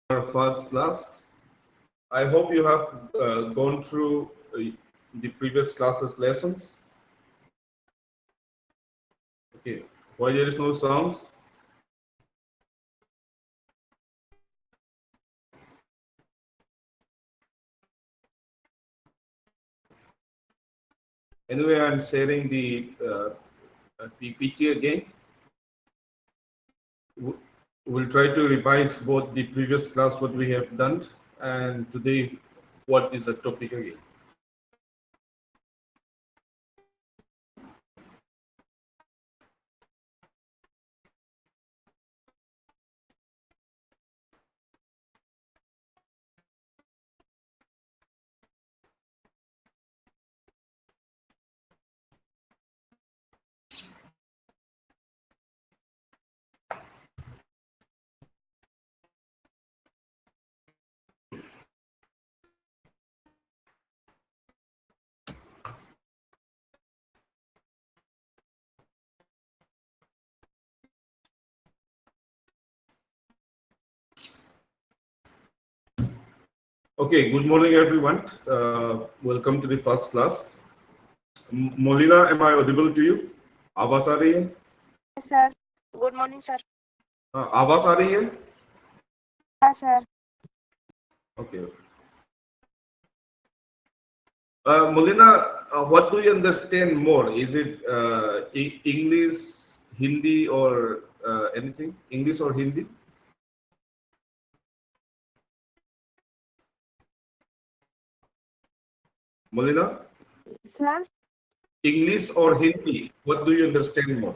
our first class. I hope you have gone through the previous classes lessons. Okay, why there is no sounds? Anyway, I'm sharing the PPT again. We'll try to revise both the previous class, what we have done, and today, what is the topic again. Okay, good morning, everyone. Welcome to the first class. Molina, am I audible to you? आवाज आ रही है? Sir good morning sir. आवाज आ रही है? हाँ sir. Okay. Molina, what do you understand more? Is it English, Hindi, or anything? English or Hindi? Molina? Sir English or Hindi? What do you understand more?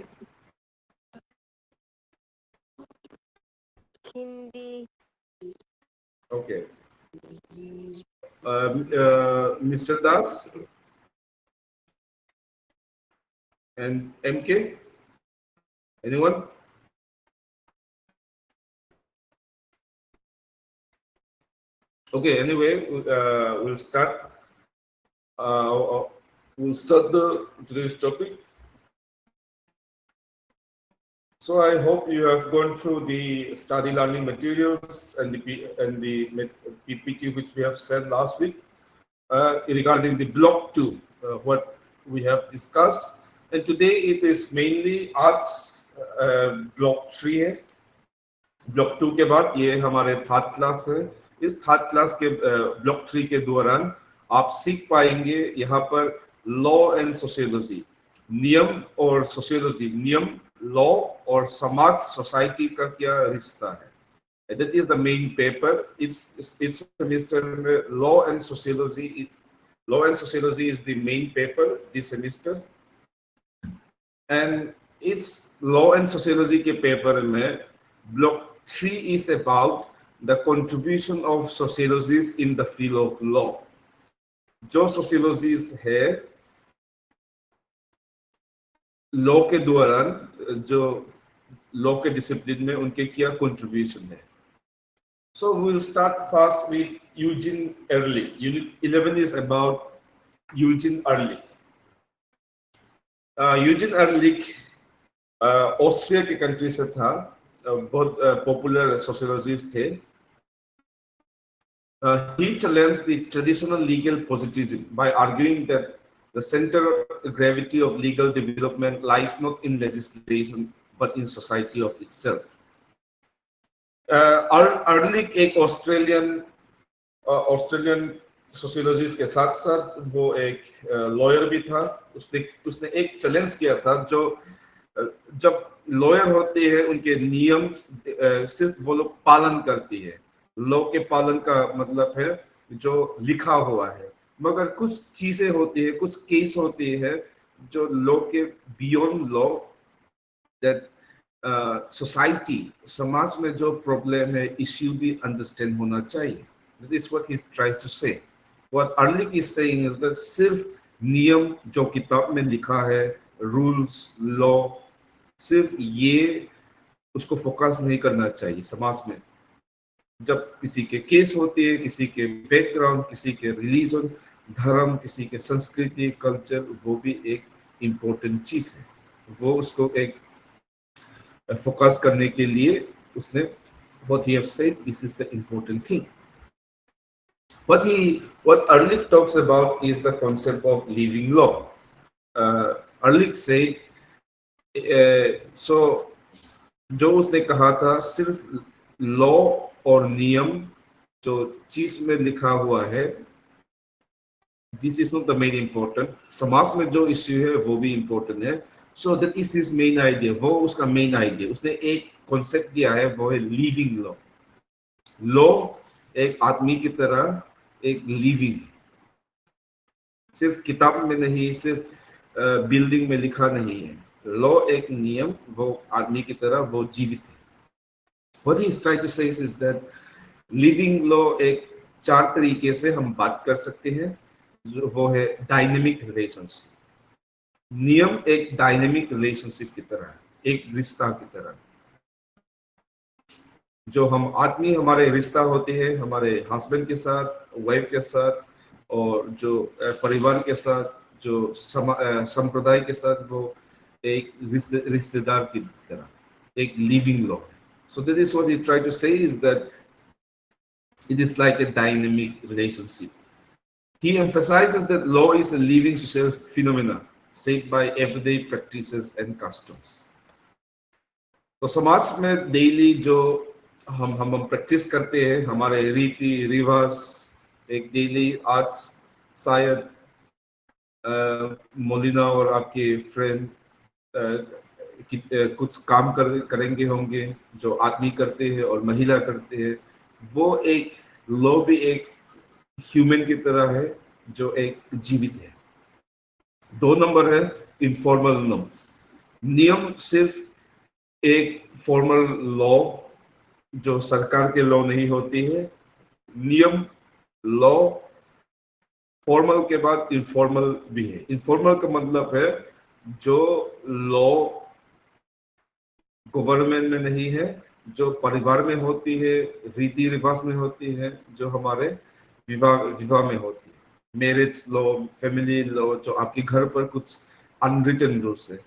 Hindi. Okay. Mr. Das and MK? Anyone? Okay, anyway, we'll start. We'll start today's topic. So I hope you have gone through the study learning materials and the PPT which we have said last week regarding the block 2, what we have discussed. And today it is mainly arts block 3 है. Block 2 के बाद ये हमारे third class है. इस third class के block 3 के दौरान आप सीख पाएंगे यहाँ पर लॉ एंड सोशियोलॉजी, नियम और सोशियोलॉजी, नियम, लॉ और समाज, सोसाइटी का क्या रिश्ता है. That is the main paper. It's semester law and sociology. Law and sociology is the main paper this semester. And it's law and sociology के पेपर में block 3 is about the contribution of sociologists in the field of law. जो sociologists है law के दौरान, जो law के discipline में उनके क्या कंट्रीब्यूशन है. So we'll start first with Eugene Ehrlich. Unit 11 is about Eugene Ehrlich. Eugene Ehrlich Austria के कंट्री से था, बहुत पॉपुलर सोशियोलॉजिस्ट थे. He challenged the traditional legal positivism by arguing that the center of gravity of legal development lies not in legislation but in society of itself. Ehrlich एक Australian sociologist के साथ साथ वो एक लॉयर भी था. उसने एक चैलेंज किया था, जो जब लॉयर होते हैं उनके नियम सिर्फ वो लोग पालन करती है. लॉ के पालन का मतलब है जो लिखा हुआ है, मगर कुछ चीजें होती है, कुछ केस होती है जो लॉ के बियॉन्ड लॉ, दैट सोसाइटी, समाज में जो प्रॉब्लम है, इश्यू भी अंडरस्टैंड होना चाहिए. That is what he tries to say. What Ehrlich is saying is that सिर्फ नियम जो किताब में लिखा है, रूल्स, लॉ, सिर्फ ये उसको फोकस नहीं करना चाहिए समाज में. जब किसी के केस होती है, किसी के बैकग्राउंड, किसी के रिलीजन, धर्म, किसी के संस्कृति, कल्चर, वो भी एक इम्पोर्टेंट चीज है. वो उसको एक फोकस करने के लिए उसने what he have said, this is the important thing. What Ehrlich talks about is the concept of living law. Ehrlich said, so जो उसने कहा था सिर्फ लॉ और नियम जो चीज में लिखा हुआ है, this is not the main important. समाज में जो इश्यू है वो भी इम्पोर्टेंट है. So that is his main idea. वो उसका मेन आइडिया. उसने एक कॉन्सेप्ट दिया है, वो है लिविंग लॉ. लॉ एक आदमी की तरह एक लिविंग है, सिर्फ किताब में नहीं, सिर्फ बिल्डिंग में लिखा नहीं है. लॉ एक नियम, वो आदमी की तरह वो जीवित है. What he is trying to say is that living law एक 4 तरीके से हम बात कर सकते हैं. वो है डायनेमिक रिलेशनशिप. नियम एक डायनेमिक रिलेशनशिप की तरह है, एक रिश्ता की तरह. जो हम आदमी, हमारे रिश्ता होते हैं हमारे हस्बैंड के साथ, वाइफ के साथ, और जो परिवार के साथ, जो संप्रदाय के साथ, वो एक रिश्तेदार की तरह एक लिविंग लॉ है. So that is what he tried to say, is that it is like a dynamic relationship. He emphasizes that law is a living social phenomena shaped by everyday practices and customs. तो समाज में daily जो हम practice करते हैं, हमारे रीति रिवाज, एक डेली. आज शायद मोलिना और आपके फ्रेंड कुछ काम करेंगे होंगे जो आदमी करते हैं और महिला करते हैं. वो एक लॉ भी एक ह्यूमन की तरह है जो एक जीवित है. 2 नंबर है इनफॉर्मल नॉर्म्स. नियम सिर्फ एक फॉर्मल लॉ जो सरकार के लॉ नहीं होती है. नियम लॉ फॉर्मल के बाद इनफॉर्मल भी है. इनफॉर्मल का मतलब है जो लॉ गवर्नमेंट में नहीं है, जो परिवार में होती है, रीति रिवाज में होती है, जो हमारे विवाह में होती है. मैरिज लॉ, फैमिली लॉ, जो आपके घर पर कुछ अनरिटन रूल्स है,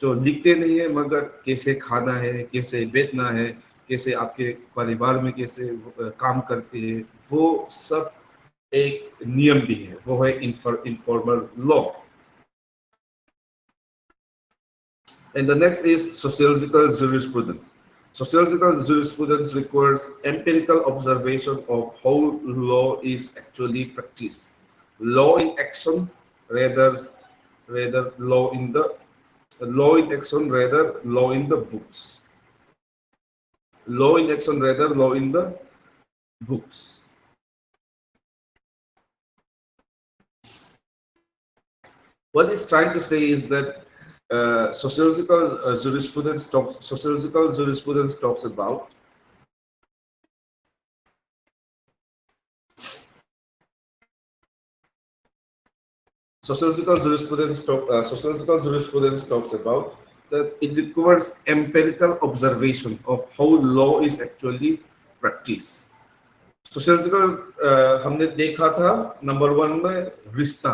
जो लिखते नहीं है, मगर कैसे खाना है, कैसे बैठना है, कैसे आपके परिवार में कैसे काम करते हैं, वो सब एक नियम भी है. वो है informal law. And the next is sociological jurisprudence. Sociological jurisprudence requires empirical observation of how law is actually practiced. Law in action rather law in the law in action rather law in the books. Law in action rather law in the books. What he's trying to say is that sociological jurisprudence talks about sociological jurisprudence talks about that it requires empirical observation of how law is actually practiced. Sociological हमने देखा था number 1 में रिश्ता.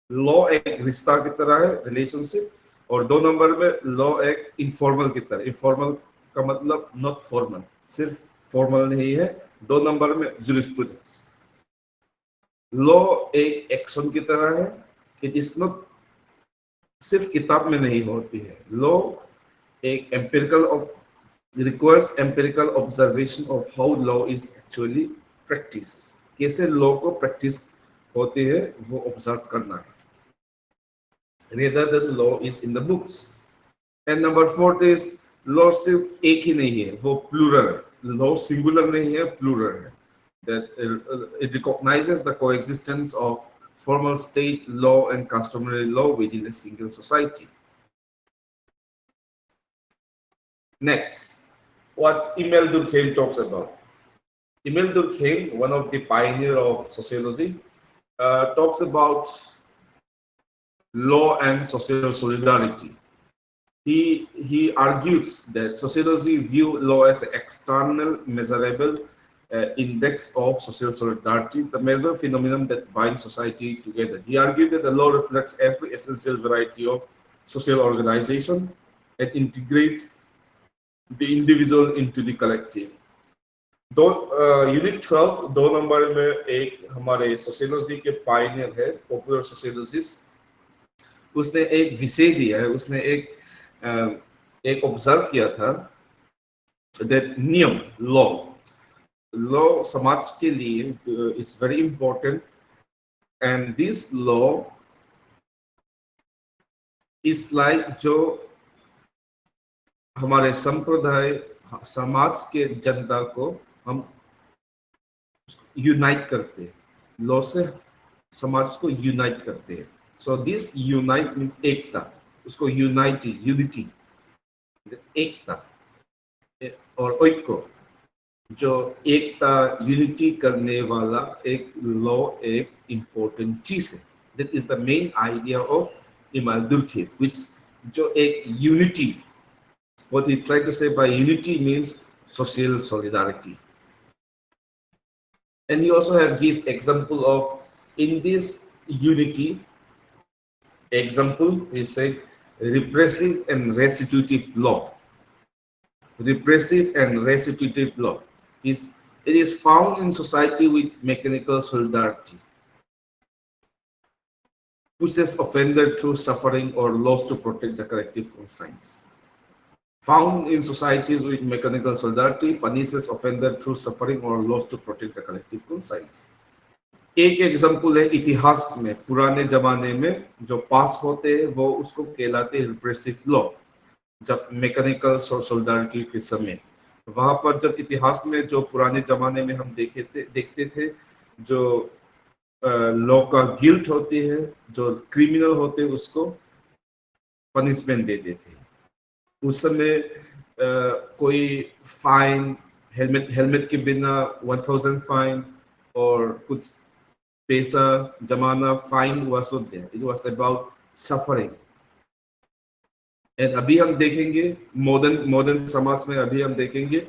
Law एक रिश्ता की तरह है, रिलेशनशिप. और 2 नंबर में लॉ एक इनफॉर्मल की तरह. इनफॉर्मल का मतलब नॉट फॉर्मल, सिर्फ फॉर्मल नहीं है. 2 नंबर में जुरिस्प्रूडेंस. लॉ एक एक्शन की तरह है. इट इज नॉट सिर्फ किताब में नहीं होती है. लॉ एक requires empirical observation of how law is actually practiced. कैसे लॉ को प्रैक्टिस होते हैं वो ऑब्जर्व करना है, rather than law is in the books. And number 4 is law सिर्फ एक ही नहीं है, वो प्लूरल है. लॉ सिंगुलर नहीं है, प्लूरल है. That it recognizes the coexistence of formal state law and customary law within a single society. Next, what Emile Durkheim talks about. Emile Durkheim, one of the pioneers of sociology, talks about law and social solidarity. He argues that sociology view law as an external measurable index of social solidarity, the major phenomenon that binds society together. He argued that the law reflects every essential variety of social organization and integrates the individual into the collective. दो unit 12 2 number में एक हमारे sociology के Pioneer है, popular sociologist, उसने एक विषय दिया है, उसने एक ऑब्जर्व किया था दैट नियम लॉ समाज के लिए it's very important, and this law is like जो हमारे संप्रदाय समाज के जनता को हम यूनाइट करते हैं, लॉ से समाज को यूनाइट करते हैं। सो दिस यूनाइट मीन्स एकता, उसको यूनिटी एकता और ऐक्य, जो एकता यूनिटी करने वाला एक लॉ एक इम्पोर्टेंट चीज है। That is the main idea of इमाम दुर्खे, विच जो एक unity, what he tried to say by unity means social solidarity. And he also have give example of in this unity example, he said repressive and restitutive law. Repressive and restitutive law it is found in society with mechanical solidarity, pushes offender through suffering or loss to protect the collective conscience. Found in societies with mechanical solidarity, punishes offender through suffering or loss to protect the collective conscience. एक example है इतिहास में, पुराने जमाने में जो पास होते हैं वो उसको कहलाते हैं रिप्रेसिव लॉ। जब मैकेनिकल सोलिडारिटी के समय, वहां पर जब इतिहास में जो पुराने जमाने में हम देखते थे जो लॉ का गिल्ट होती है, जो क्रिमिनल होते हैं उसको पनिशमेंट देते थे। उस समय कोई फाइन, हेलमेट के बिना 1000 फाइन और कुछ पैसा जमाना fine was not there. It was about suffering. And अभी हम देखेंगे मॉडर्न समाज में, अभी हम देखेंगे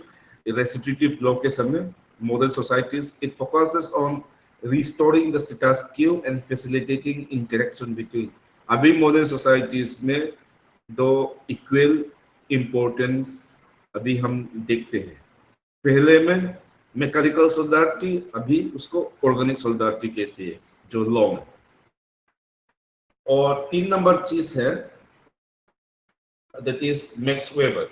रेस्टिट्यूटिव लॉ के समय modern societies, it focuses on restoring the status Q and facilitating interaction between. अभी मॉडर्न सोसाइटीज में दो इक्वल इम्पोर्टेंस अभी हम देखते हैं। पहले में मैकेनिकल सोलिडारिटी, अभी उसको ऑर्गेनिक सोलिडारिटी कहते हैं जो लॉ में। और 3 नंबर चीज है that is Max Weber.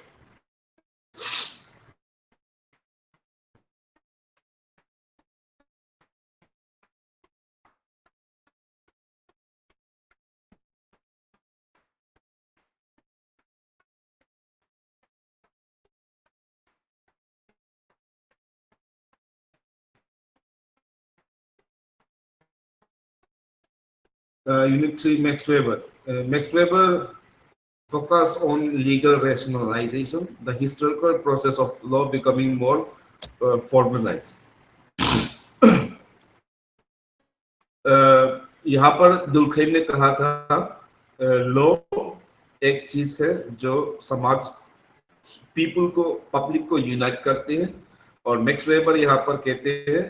Unit 3, Max Weber. Max Weber focus on legal rationalization, the historical process of law becoming more formalized. यहाँ पर दुलखेम ने कहा था लॉ एक चीज है जो समाज पीपल को, पब्लिक को यूनाइट करते हैं, और मैक्स वेबर यहाँ पर कहते हैं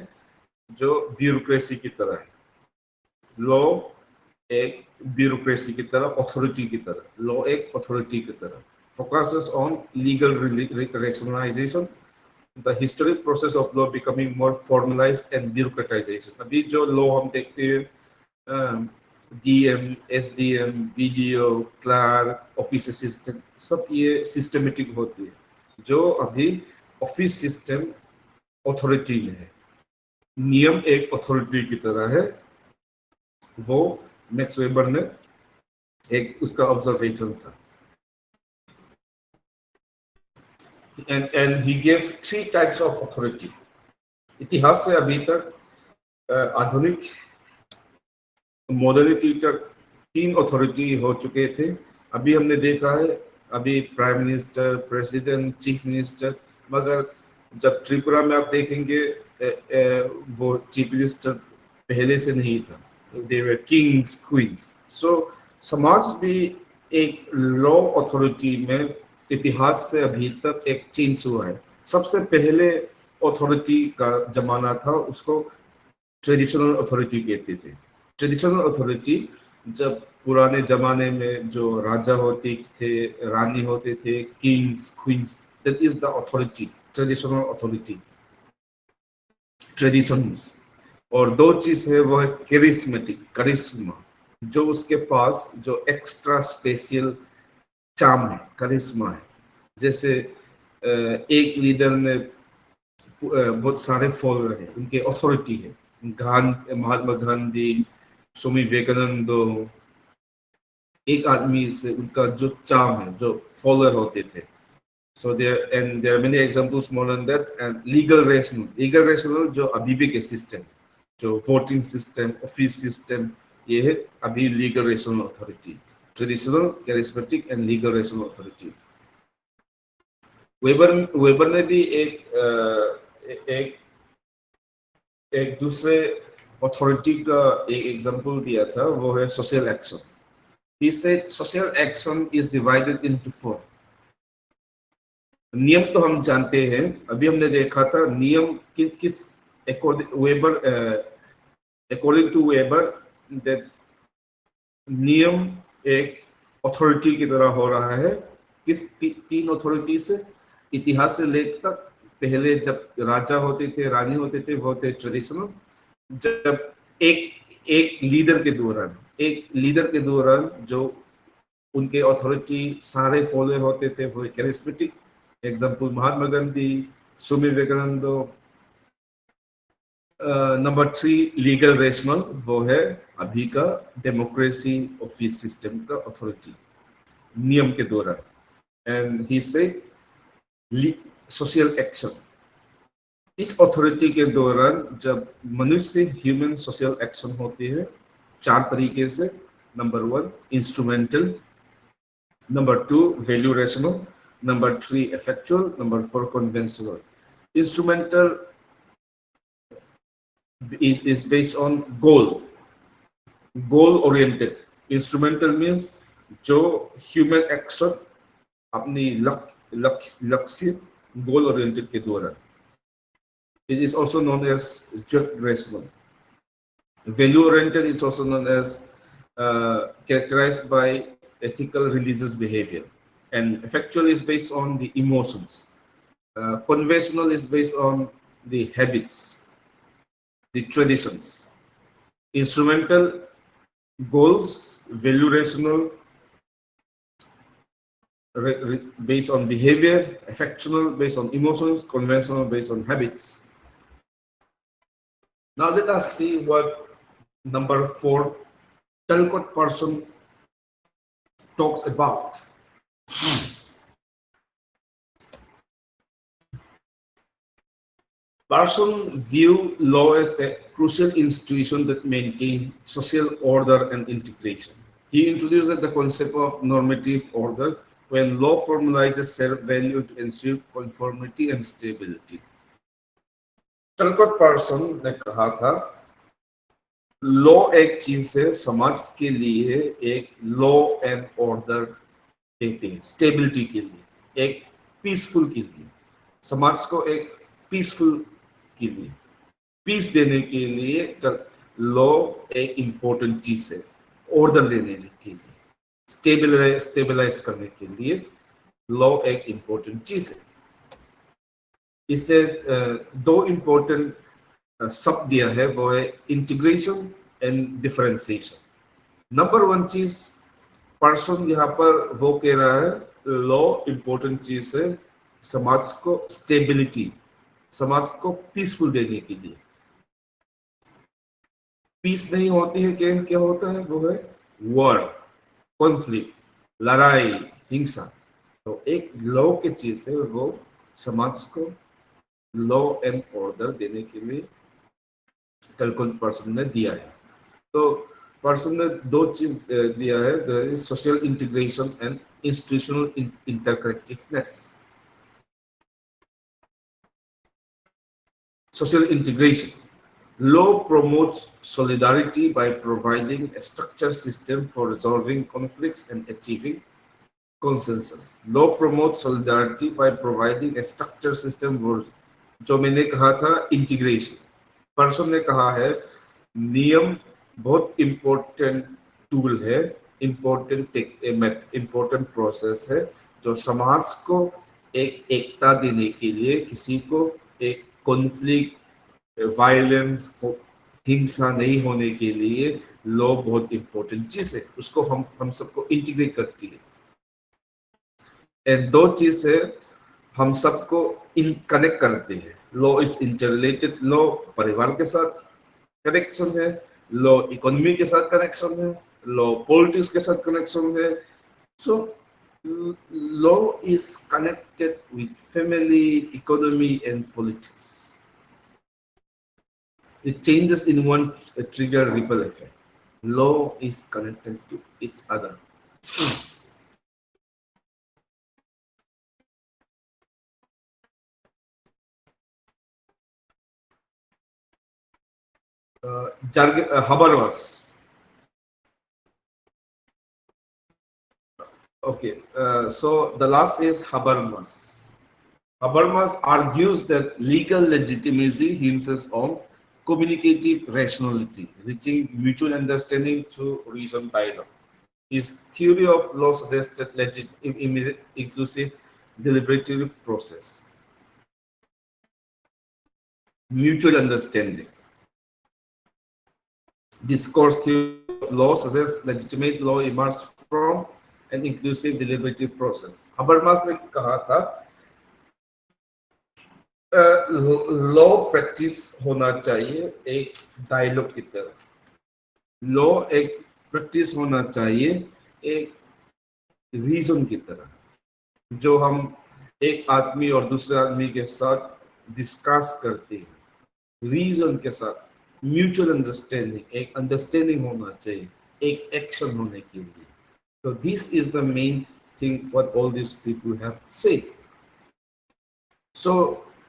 जो ब्यूरोक्रेसी की तरह है। लॉ एक ब्यूरोक्रेसी की तरह, अथॉरिटी की तरह, लॉ एक अथॉरिटी की तरह, focuses on legal rationalisation, the historic process of law becoming more formalised and bureaucratisation. अभी जो लॉ हम देखते हैं DM, SDM, BDO, clerk, office assistant, सब ये सिस्टमेटिक होती है। जो अभी ऑफिस सिस्टम अथॉरिटी में है, नियम एक अथॉरिटी की तरह है, वो मैक्स वेबर ने एक उसका ऑब्जर्वेशन था। and he gave 3 types of authority. इतिहास से अभी तक आधुनिक मॉडर्निटी तक 3 अथॉरिटी हो चुके थे। अभी हमने देखा है अभी prime minister, president, chief minister, मगर जब त्रिपुरा में आप देखेंगे वो चीफ मिनिस्टर पहले से नहीं था, they were kings, queens. So समाज भी एक लॉ अथॉरिटी में इतिहास से अभी तक एक चेंज हुआ है। सबसे पहले अथॉरिटी का जमाना था, उसको ट्रेडिशनल अथॉरिटी कहते थे। ट्रेडिशनल अथॉरिटी जब पुराने जमाने में जो राजा होते थे, रानी होते थे, kings, queens, that is the authority, traditional authority. Traditions, और दो चीज है वो है कैरिस्मेटिक, करिश्मा, जो उसके पास जो एक्स्ट्रा स्पेशल चार्म है, करिश्मा है। जैसे एक लीडर ने बहुत सारे फॉलोअर हैं, उनके अथॉरिटी है, महात्मा गांधी, स्वामी विवेकानंद, एक आदमी से उनका जो चार्म है, जो फॉलोअर होते थे। So there are many examples more than that. And legal rational जो अभी भी के सिस्टम, जो वोटिंग सिस्टम, ऑफिस सिस्टम, ये है अभी legal rational authority, traditional, charismatic and legal rational authority. Weber ने भी एक दूसरे अथॉरिटी का एक एग्जांपल दिया था, वो है social action. He said social action is divided into 4. नियम तो हम जानते हैं, अभी हमने देखा था नियम किस अकॉर्डिंग टू वेबर दैट नियम एक अथॉरिटी की तरह हो रहा है। किस तीन अथॉरिटी से? इतिहास से लेकर पहले जब राजा होते थे, रानी होते थे, वो थे ट्रेडिशनल। जब एक लीडर के दौरान जो उनके अथॉरिटी सारे फॉलो होते थे, वो charismatic. Example Mahatma Gandhi, Swami Vivekananda. Number 3 legal rational, वो है अभी का डेमोक्रेसी ऑफिस सिस्टम का अथॉरिटी, नियम के दौरान। एंड ही से सोशल एक्शन, इस अथॉरिटी के दौरान जब मनुष्य ह्यूमन सोशल एक्शन होती है 4 तरीके से। Number 1 instrumental, number 2 value rational, number 3 effectual, number 4 conventional. Instrumental is based on goal oriented. Instrumental means जो human action अपनी लक्ष्य goal oriented के दौरान। It is also known as rational. Value oriented is also known as characterized by ethical religious behavior. And effectual is based on the emotions. Conventional is based on the habits, the traditions. Instrumental, goals, value rational, based on behavior, effectual based on emotions, conventional based on habits. Now let us see what number 4 Talcott Parsons talks about. Parsons viewed law as a crucial institution that maintained social order and integration. He introduced the concept of normative order when law formalizes self-value to ensure conformity and stability. Talcott Parsons ने कहा था, law एक चीज है समाज के लिए एक लॉ एंड ऑर्डर देते हैं, स्टेबिलिटी के लिए, एक पीसफुल के लिए, समाज को एक पीसफुल के लिए, पीस देने के लिए लॉ एक इम्पोर्टेंट चीज है, ऑर्डर देने के लिए, स्टेबलाइज करने के लिए लॉ एक इम्पोर्टेंट चीज है। इसने 2 इम्पोर्टेंट शब्द दिया है, वो है इंटीग्रेशन एंड डिफरेंशिएशन। नंबर 1 चीज पर्सन यहाँ पर वो कह रहा है, लॉ इम्पोर्टेंट चीज है समाज को स्टेबिलिटी, समाज को पीसफुल देने के लिए। पीस नहीं होती है, क्या होता है? वो है वॉर, कॉन्फ्लिक्ट, लड़ाई, हिंसा। तो एक लॉ की चीज है, वो समाज को लॉ एंड ऑर्डर देने के लिए टलकॉट पर्सन ने दिया है। तो पर्सन ने 2 चीज दिया है, social integration and institutional interconnectiveness. Social integration. Law promotes solidarity by providing a structured system for resolving conflicts and achieving consensus. Law promotes solidarity by providing a structured system for, जो मैंने कहा था, integration. Person ने कहा है नियम बहुत important tool है, इम्पोर्टेंट प्रोसेस है, जो समाज को एक एकता देने के लिए, किसी को एक कॉन्फ्लिक्ट वायलेंस, हिंसा नहीं होने के लिए लॉ बहुत इंपॉर्टेंट चीज है, उसको हम सबको इंटीग्रेट करती है। एंड दो चीज है हम सबको इन कनेक्ट करते हैं। लॉ इज इंटररिलेटेड, लॉ परिवार के साथ कनेक्शन है, लॉ इकोनॉमी के साथ कनेक्शन है, लॉ पॉलिटिक्स के साथ कनेक्शन है। So law is connected with family, economy and politics. It changes in one trigger ripple effect. Law is connected to each other. Habermas. Okay, so the last is Habermas. Habermas argues that legal legitimacy hinges on communicative rationality, reaching mutual understanding through reason dialogue. His theory of law suggests that inclusive deliberative process, mutual understanding. Discourse theory of law suggests legitimate law emerges from an inclusive deliberative process. Habermas ने कहा था law practice होना चाहिए एक dialogue की तरह, law एक practice होना चाहिए एक रीजन की तरह, जो हम एक आदमी और दूसरे आदमी के साथ डिस्कस करते हैं, रीजन के साथ म्यूचुअल अंडरस्टैंडिंग, एक अंडरस्टैंडिंग होना चाहिए एक एक्शन होने के लिए। So this is the main thing what all these people have said. So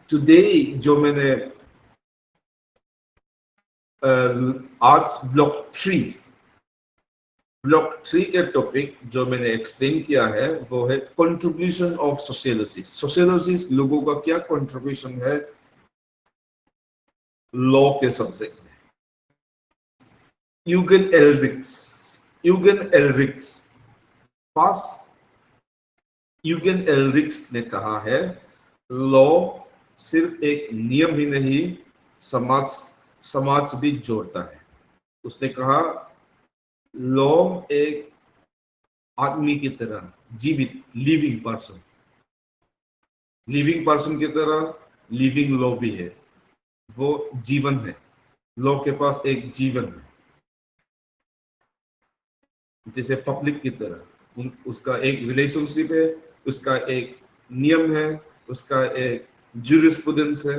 today जो मैंने आज ब्लॉक 3 के टॉपिक जो मैंने एक्सप्लेन किया है वो है कंट्रीब्यूशन ऑफ सोशियोलॉजिस्ट। सोशियोलॉजिस्ट लोगों का क्या कंट्रीब्यूशन है लॉ के सब्जेक्ट में। यूगन एलरिक्स ने कहा है लॉ सिर्फ एक नियम ही नहीं समाज भी जोड़ता है। उसने कहा लॉ एक आदमी की तरह जीवित लिविंग पर्सन की तरह लिविंग लॉ भी है, वो जीवन है, लॉ के पास एक जीवन है, जैसे पब्लिक की तरह उसका एक रिलेशनशिप है, उसका एक नियम है, उसका एक ज्यूरिस्प्रूडेंस है,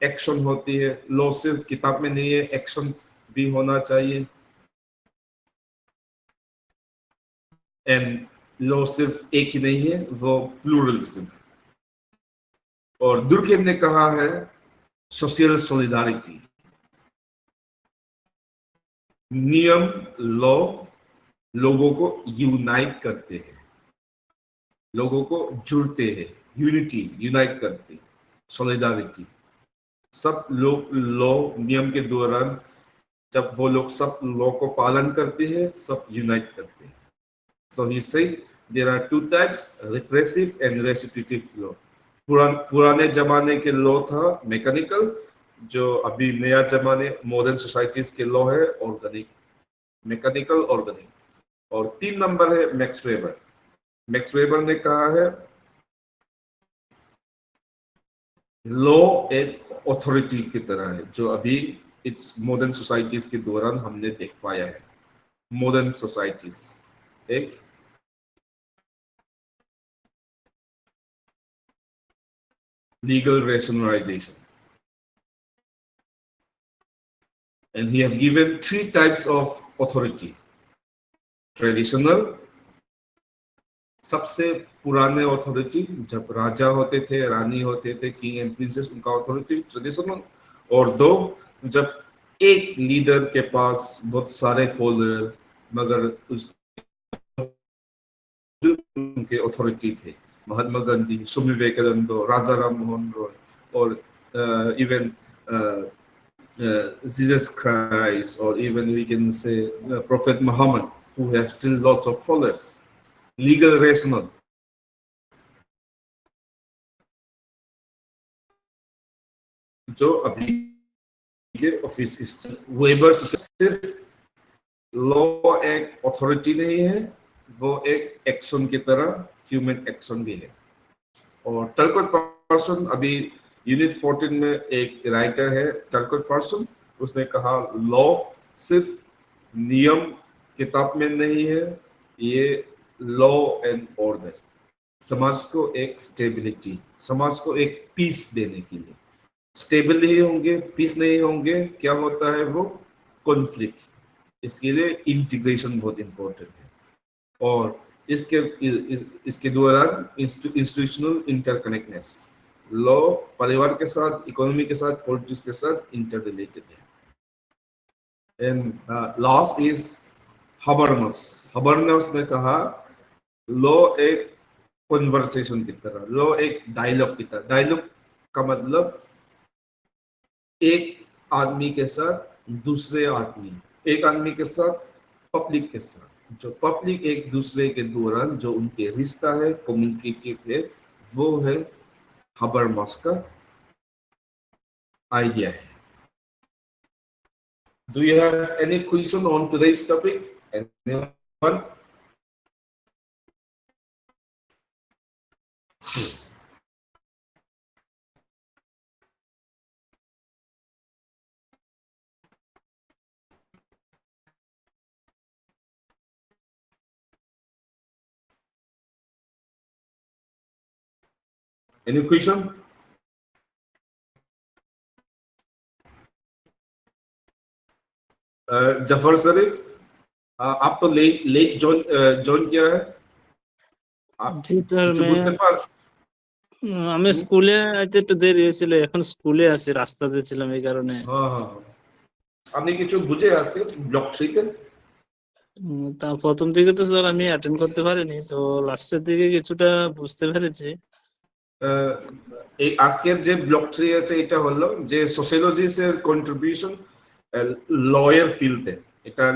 एक्शन होती है। लॉ सिर्फ किताब में नहीं है, एक्शन भी होना चाहिए। एंड लॉ सिर्फ एक ही नहीं है, वो प्लूरलिज्म है। और दुर्खेम ने कहा है सोशल सॉलिडारिटी, नियम लॉ लोगों को यूनाइट करते हैं, लोगों को जुड़ते हैं, यूनाइट करते हैं, सॉलिडारिटी। सब लोग लॉ नियम के दौरान जब वो लोग सब लॉ को पालन करते हैं, सब यूनाइट करते हैं। So he said there are two types, repressive and restrictive law. पुराने जमाने के लॉ था मैकेनिकल, जो अभी नया जमाने मॉडर्न सोसाइटीज के लॉ है ऑर्गेनिक, मैकेनिकल ऑर्गेनिक। और 3 नंबर है मैक्स वेबर ने कहा है लॉ एक अथॉरिटी की तरह है, जो अभी इट्स मॉडर्न सोसाइटीज के दौरान हमने देख पाया है। मॉडर्न सोसाइटीज एक legal rationalization, and he have given 3 types of authority. Traditional, सबसे पुराने अथॉरिटी, जब राजा होते थे, रानी होते थे, किंग एंड प्रिंसेस, उनका अथॉरिटी ट्रेडिशनल। और 2, जब एक लीडर के पास बहुत सारे फॉलोअर मगर उनके अथॉरिटी थे, महात्मा गांधी, स्वामी विवेकानंद, राजा राम मोहन रॉय, और even Jesus Christ, or even we can say Prophet Muhammad, who have still lots of followers. Legal rational, जो अभी के ऑफिस वेबर सिर्फ लॉ एक अथॉरिटी नहीं है, वो एक एक्शन की तरह ह्यूमन एक्शन भी है। और टलकोट पर्सन अभी यूनिट 14 में एक राइटर है टलकोट पर्सन, उसने कहा लॉ सिर्फ नियम किताब में नहीं है, ये लॉ एंड ऑर्डर, समाज को एक स्टेबिलिटी, समाज को एक पीस देने के लिए। स्टेबल नहीं होंगे, पीस नहीं होंगे, क्या होता है वो कॉन्फ्लिक्ट। इसके लिए इंटीग्रेशन बहुत इंपॉर्टेंट है। और इसके दौरान इंस्टीट्यूशनल इंटरकनेक्टनेस, लॉ परिवार के साथ, इकोनॉमी के साथ, पॉलिटिक्स के साथ इंटर रिलेटेड है। And last is Habermas. Habermas ने कहा लॉ एक कन्वर्सेशन की तरह, लॉ एक डायलॉग की तरह। डायलॉग का मतलब एक आदमी के साथ दूसरे आदमी, एक आदमी के साथ पब्लिक के साथ, जो पब्लिक एक दूसरे के दौरान जो उनके रिश्ता है, कम्युनिकेटिव है, वो है हबरमस का आइडिया है। Do you have any question on today's topic? Anyone? Any question? Zafar शरीफ, आप तो लेट जॉइन किया है, आप জি স্যার, কিছু বুঝতে পার? আমি স্কুলে আইতে একটু দেরি হয়েছিল, এখন স্কুলে আছি, রাস্তাতে ছিলাম এই কারণে। হ্যাঁ হ্যাঁ, আপনি কিছু বুঝে আজকে ব্লক 3 তে? তা প্রথম দিকে তো স্যার আমি অ্যাটেন্ড করতে পারিনি, তো লাস্টের দিকে কিছুটা বুঝতে পেরেছি। এই আজকের যে ব্লক 3 আছে এটা হলো যে সোশিওলজিস্টের কন্ট্রিবিউশন লয়ের ফিল্ডে। এটা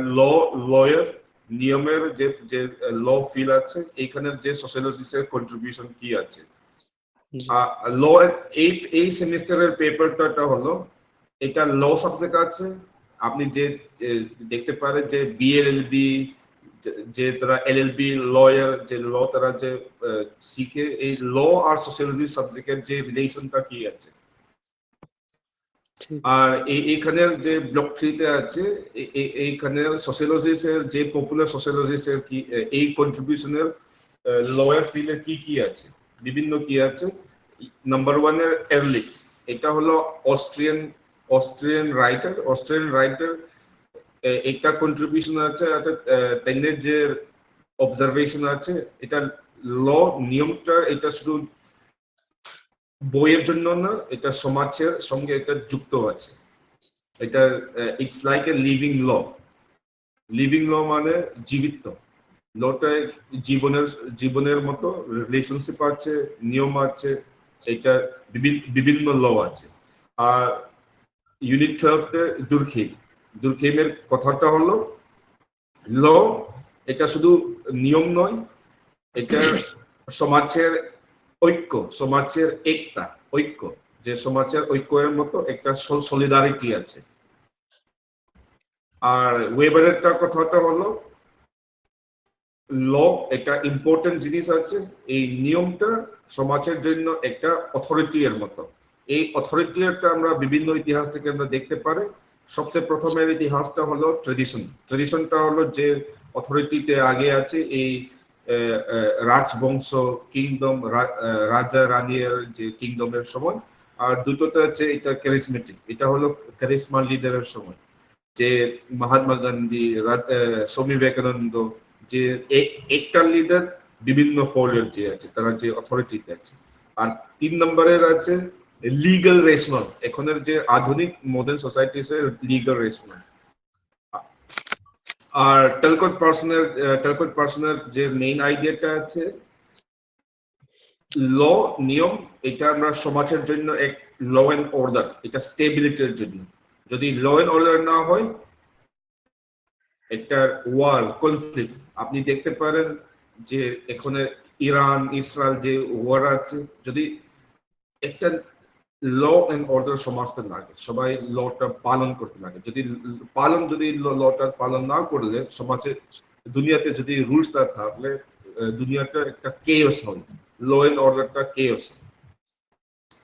লয়ার নিয়মের যে যে ল ফিল আছে, এইখানের যে সোশিওলজিস্টের কন্ট্রিবিউশন কি আছে। জি। ল এই সেমিস্টারের পেপারটা হলো, এটা ল সাবজেক্ট আছে। আপনি যে দেখতে পারেন যে বিএলএলবি, যে তারা এলএলবি লয়ার, যে ল তারা যে শিখে, এই ল আর সোশিওলজি সাবজেক্টের যে রিলেশনটা কি আছে। ঠিক। আর এইখানের যে ব্লক 3 তে আছে, এইখানের সোশিওলজিস্টের যে পপুলার সোশিওলজিস্টের কি এই কন্ট্রিবিউশনের লয়ার ফিল্ডে কি কি আছে, বিভিন্ন কি আছে। নাম্বার 1 এর এরলিক্স, এটা হলো অস্ট্রিয়ান রাইটার। একটা কন্ট্রিবিউশন আছে, তাইনের যে অবজারভেশন আছে, এটা ল নিয়মটা এটা শুধু বইয়ের জন্য না, এটা সমাজের সঙ্গে এটা যুক্ত আছে। এটা ইটস লাইক এ লিভিং ল মানে জীবিত। লটা জীবনের মতো রিলেশনশিপ আছে, নিয়ম আছে, এটা বিভিন্ন ল আছে। আর ইউনিট 12 তে দুর্খেমের কথাটা হলো ল এটা শুধু নিয়ম নয়, এটা সমাজের ঐক্য, সমাজের একতা, ঐক্য, যে সমাজের ঐক্যের মতো একটা সলিডারিটি আছে। আর ওয়েবারেরটা কথাটা হলো ল একটা ইম্পর্টেন্ট জিনিস আছে, এই নিয়মটা সমাজের জন্য একটা অথরিটি এর মতো। এই অথরিটিটা আমরা বিভিন্ন ইতিহাস থেকে আমরা দেখতে পারি। সবচেয়ে প্রথমের ইতিহাসটা হলো ট্রেডিশনটা হলো যে অথরিটিতে আগে আছে এই রাজবংশ, কিংডম, রাজা রানীর যে কিংডমের সময়। আর দুটোতে আছে এটা ক্যারিজমেটিক, এটা হলো ক্যারিজমা লিডারের সময়, যে মহাত্মা গান্ধী, স্বামী বিবেকানন্দ, যে একটা লিডার বিভিন্ন ফোল্ডের যে আছে, তারা যে অথরিটিতে আছে। আর 3 নম্বরের আছে লিগ্যাল রেশনাল, এখনের যে আধুনিক মডার্ন সোসাইটিসে লিগ্যাল রেশনাল। আর টলকট পার্সনের যে মেইন আইডিয়াটা আছে ল নিয়ম, এটা আমরা সমাজের জন্য এক ল এন্ড অর্ডার, এটা স্টেবিলিটির জন্য। যদি ল এন্ড অর্ডার না হয়, একটা ওয়ার কনফ্লিক্ট আপনি দেখতে পারেন যে এখানে ইরান ইসরায়েল যে ওয়ার আছে, যদি একটা ল এন্ড অর্ডার সমাজতে লাগে, সবাই লটা পালন করতে লাগে। যদি লটা পালন না করলে সমাজে দুনিয়াতে যদি রুলস না থাকলে দুনিয়াটা একটা কেওস হয়, ল এন্ড অর্ডারটা কেওস।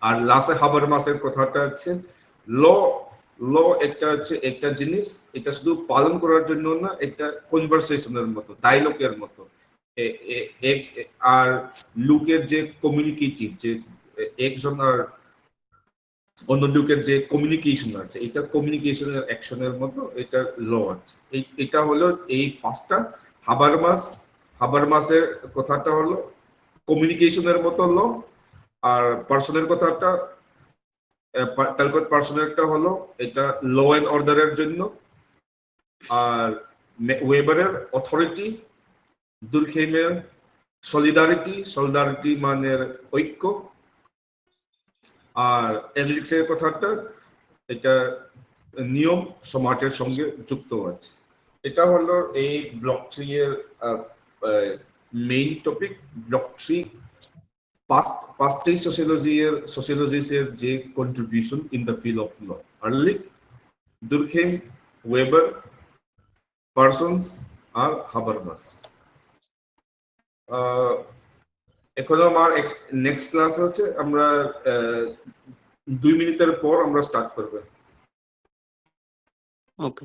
আর লাসে হাবারমাসের কথাটা হচ্ছে ল ল একটা হচ্ছে একটা জিনিস, এটা শুধু পালন করার জন্য না, একটা কনভারসেশনের মতো, ডায়লগের মতো। আর লোকের যে কমিউনিকেটিভ, যে একজন আর অন্য লোকের যে কমিউনিকেশন আছে, এটা কমিউনিকেশনের অ্যাকশনের মতো, এটা ল আছে। এটা হলো এই পাঁচটা। হাবারমাসের কথাটা হলো কমিউনিকেশনের মতো ল। আর পার্সনের কথাটা টালকট পার্সনেরটা হলো এটা ল এন্ড অর্ডারের জন্য। আর ওয়েবারের অথরিটি, দুর্খেমের সলিডারিটি মানে ঐক্য। আর এনলিক্সের কথাটা এটা নিয়ম সমাজের সঙ্গে যুক্ত আছে। এটা হলো এই ব্লক 3 এর মেইন টপিক। ব্লক 3 পাঁচটি সোশিওলজিস্টের যে contribution in the field of law: Ehrlich, Durkheim, Weber, Parsons আর হাবারমাস। এখন আমার নেক্সট ক্লাস আছে, আমরা 2 মিনিটের পর আমরা স্টার্ট করব। ওকে।